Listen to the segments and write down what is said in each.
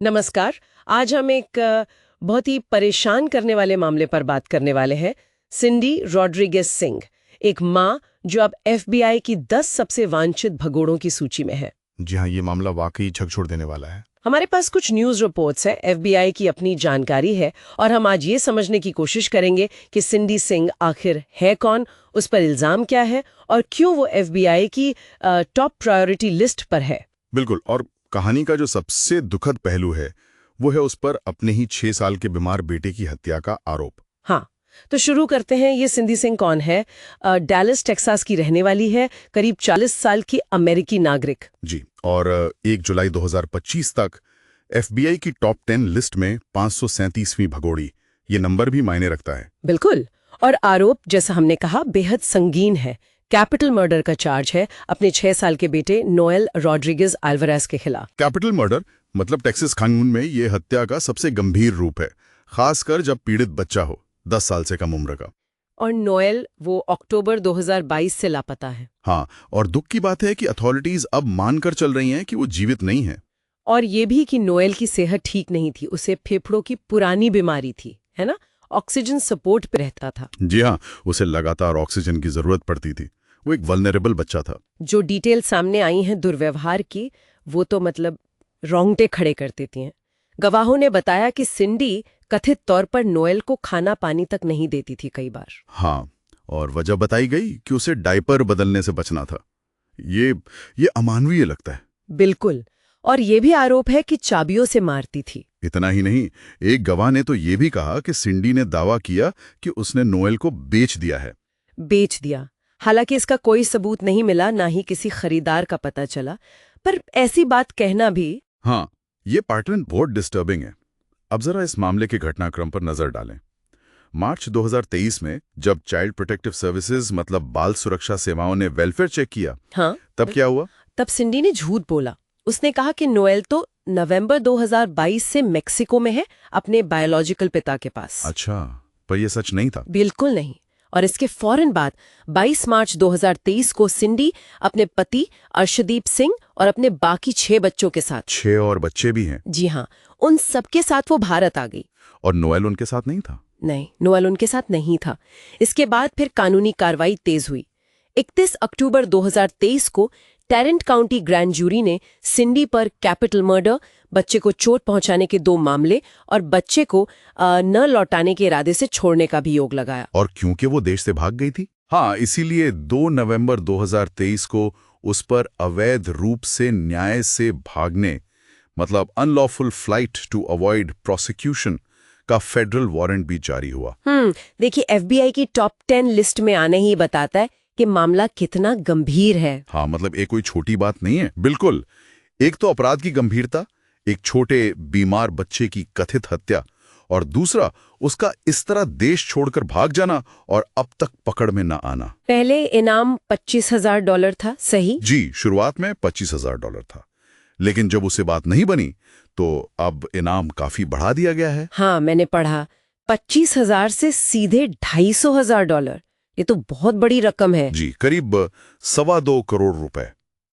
नमस्कार। आज हम एक बहुत ही परेशान करने वाले मामले पर बात करने वाले हैं। सिंडी रॉड्रिगेज सिंह, एक माँ जो अब एफबीआई की 10 सबसे वांछित भगोड़ों की सूची में है। जी हाँ, ये मामला वाकई झकझोर देने वाला है। हमारे पास कुछ न्यूज़ रिपोर्ट्स है, एफबीआई की अपनी जानकारी है, और हम आज ये समझने की कोशिश करेंगे कि सिंडी सिंह आखिर है कौन, उस पर इल्जाम क्या है और क्यों वो एफबीआई की टॉप प्रायोरिटी लिस्ट पर है। बिल्कुल, और कहानी का जो सबसे दुखद पहलू है वो है उस पर अपने ही 6 साल के बीमार बेटे की हत्या का आरोप। हाँ, तो शुरू करते हैं। ये सिंधी सिंह कौन है? डैलस टेक्सास की रहने वाली है, करीब 40 साल की अमेरिकी नागरिक। जी, और 1 जुलाई 2025 तक एफबीआई की टॉप 10 लिस्ट में 537वीं भगोड़ी। ये नंबर भी मायने रखता है। बिल्कुल। और आरोप, जैसा हमने कहा, बेहद संगीन है। कैपिटल मर्डर का चार्ज है अपने 6 साल के बेटे नोएल रॉड्रिगेज अल्वारेज के खिलाफ। कैपिटल मर्डर मतलब टेक्सास कानून में ये हत्या का सबसे गंभीर रूप है, खासकर जब पीड़ित बच्चा हो 10 साल से कम उम्र का। और नोएल वो अक्टूबर 2022 से लापता है। हाँ, और दुख की बात है कि अथॉरिटीज अब मानकर चल रही हैं कि वो जीवित नहीं है। और ये भी कि नोएल की सेहत ठीक नहीं थी, उसे फेफड़ों की पुरानी बीमारी थी, है ना? ऑक्सीजन सपोर्ट पे रहता था। जी हाँ, उसे लगातार ऑक्सीजन की जरूरत पड़ती थी। वो एक वल्नरेबल बच्चा था। जो डिटेल सामने आई हैं दुर्व्यवहार की, वो तो मतलब रोंगटे खड़े कर देती हैं। गवाहों ने बताया कि सिंडी कथित तौर पर नोएल को खाना पानी तक नहीं देती थी कई बार। हाँ, और वजह बताई गई कि उसे डायपर बदलने से बचना था। ये अमानवीय लगता है। बिल्कुल। और ये भी आरोप है कि चाबियों से मारती थी। इतना ही नहीं, एक गवाह ने तो ये भी कहा कि सिंडी ने दावा किया कि उसने नोएल को बेच दिया है। बेच दिया। हालांकि इसका कोई सबूत नहीं मिला, ना ही किसी खरीदार का पता चला, पर ऐसी बात कहना भी। हाँ, ये पैटर्न बहुत डिस्टर्बिंग है। अब जरा इस मामले के घटनाक्रम पर नजर डालें। मार्च 2023 में जब चाइल्ड प्रोटेक्टिव सर्विसेज मतलब बाल सुरक्षा सेवाओं ने वेलफेयर चेक किया, हाँ, तब क्या हुआ? तब सिंडी ने झूठ बोला। उसने कहा कि नोएल तो नवंबर 2022 से मेक्सिको में है, अपने बायोलॉजिकल पिता के पास। अच्छा, पर यह सच नहीं था। बिल्कुल नहीं। और इसके फौरन बाद 22 मार्च 2023 को सिंडी अपने पति अर्शदीप सिंह और अपने बाकी 6 बच्चों के साथ, 6 और बच्चे भी हैं। जी हाँ, उन सबके साथ वो भारत आ गई। और नोएल उनके साथ नहीं था। नहीं, नोएल उनके साथ नहीं था। इसके बाद फिर कानूनी कार्रवाई तेज हुई। 31 अक्टूबर 2023 को टेरेंट काउंटी ग्रैंड जूरी ने सिंडी पर कैपिटल मर्डर, बच्चे को चोट पहुंचाने के 2 मामले और बच्चे को न लौटाने के इरादे से छोड़ने का भी योग लगाया। और क्योंकि वो देश से भाग गई थी, हाँ, इसीलिए 2 नवंबर 2023 को उस पर अवैध रूप से न्याय से भागने मतलब unlawful flight to avoid prosecution का फेडरल वारंट भी जारी हुआ। देखिए, एफबीआई की टॉप 10 लिस्ट में आने ही बताता है कि मामला कितना गंभीर है। हाँ, मतलब ये कोई छोटी बात नहीं है। बिल्कुल, एक तो अपराध की गंभीरता, एक छोटे बीमार बच्चे की कथित हत्या, और दूसरा उसका इस तरह देश छोड़कर भाग जाना और अब तक पकड़ में न आना। पहले इनाम $25,000 था, सही? जी, शुरुआत में $25,000 था, लेकिन जब उसे बात नहीं बनी तो अब इनाम काफी बढ़ा दिया गया है। हाँ, मैंने पढ़ा 25,000 से सीधे $250,000। ये तो बहुत बड़ी रकम है। जी, करीब 2.25 करोड़ रुपए।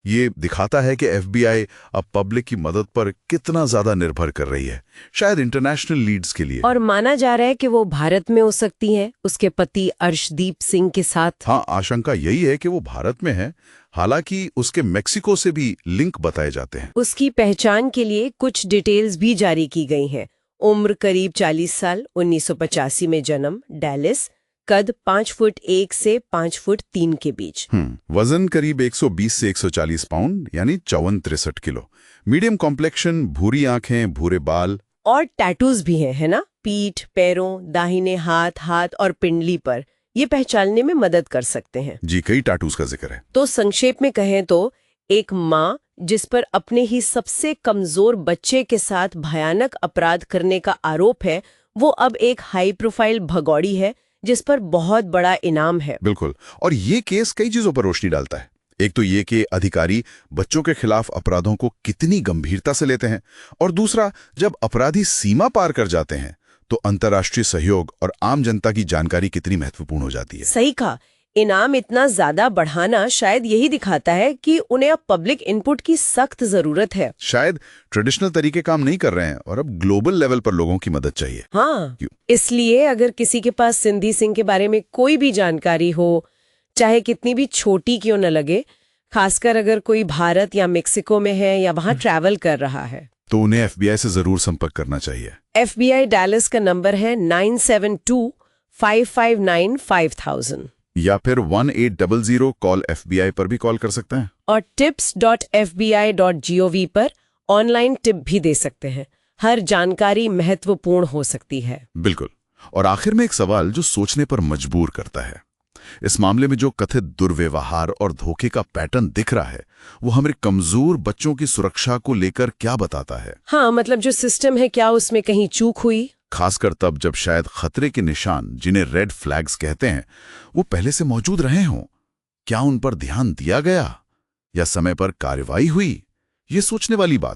ये दिखाता है कि एफबीआई अब पब्लिक की मदद पर कितना ज्यादा निर्भर कर रही है, शायद इंटरनेशनल लीड्स के लिए। और माना जा रहा है कि वो भारत में हो सकती है उसके पति अर्शदीप सिंह के साथ। हाँ, आशंका यही है कि वो भारत में है, हालांकि उसके मेक्सिको से भी लिंक बताए जाते हैं। उसकी पहचान के लिए कुछ डिटेल्स भी जारी की गई हैं। उम्र करीब 40 साल, 1985 में जन्म, डैलिस, कद 5 फुट 1 से 5 फुट 3 के बीच। वजन करीब 120 से 140 पाउंड, यानी 54-63 किलो। मीडियम कॉम्प्लेक्शन, भूरी आंखें, भूरे बाल। और टैटूज भी हैं, है ना? पीठ, पैरों, दाहिने हाथ और पिंडली पर। ये पहचानने में मदद कर सकते हैं। जी, कई टैटूज का जिक्र है। तो संक्षेप में कहें तो एक माँ जिस पर अपने ही सबसे कमजोर बच्चे के साथ भयानक अपराध करने का आरोप है, वो अब एक हाई प्रोफाइल भगौड़ी है जिस पर बहुत बड़ा इनाम है। बिल्कुल, और ये केस कई चीजों पर रोशनी डालता है। एक तो ये कि अधिकारी बच्चों के खिलाफ अपराधों को कितनी गंभीरता से लेते हैं, और दूसरा, जब अपराधी सीमा पार कर जाते हैं तो अंतर्राष्ट्रीय सहयोग और आम जनता की जानकारी कितनी महत्वपूर्ण हो जाती है। सही कहा। इनाम इतना ज्यादा बढ़ाना शायद यही दिखाता है कि उन्हें अब पब्लिक इनपुट की सख्त जरूरत है। शायद ट्रेडिशनल तरीके काम नहीं कर रहे हैं और अब ग्लोबल लेवल पर लोगों की मदद चाहिए। हाँ, क्यों? इसलिए अगर किसी के पास सिंधी सिंह के बारे में कोई भी जानकारी हो, चाहे कितनी भी छोटी क्यों न लगे, खासकर अगर कोई भारत या मेक्सिको में है या वहां ट्रैवल कर रहा है, तो उन्हें FBI से जरूर संपर्क करना चाहिए। FBI डैलस का नंबर है 972-559-5000 या फिर 1800 कॉल FBI पर भी कॉल कर सकते हैं। और tips.fbi.gov पर ऑनलाइन टिप भी दे सकते हैं। हर जानकारी महत्वपूर्ण हो सकती है। बिल्कुल। और आखिर में एक सवाल जो सोचने पर मजबूर करता है, इस मामले में जो कथित दुर्व्यवहार और धोखे का पैटर्न दिख रहा है, वो हमारे कमजोर बच्चों की सुरक्षा को लेकर क्या बताता है? हाँ, मतलब जो सिस्टम है, क्या उसमें कहीं चूक हुई? खासकर तब जब शायद खतरे के निशान, जिन्हें रेड फ्लैग्स कहते हैं, वो पहले से मौजूद रहे हों। क्या उन पर ध्यान दिया गया या समय पर कार्रवाई हुई? ये सोचने वाली बात है।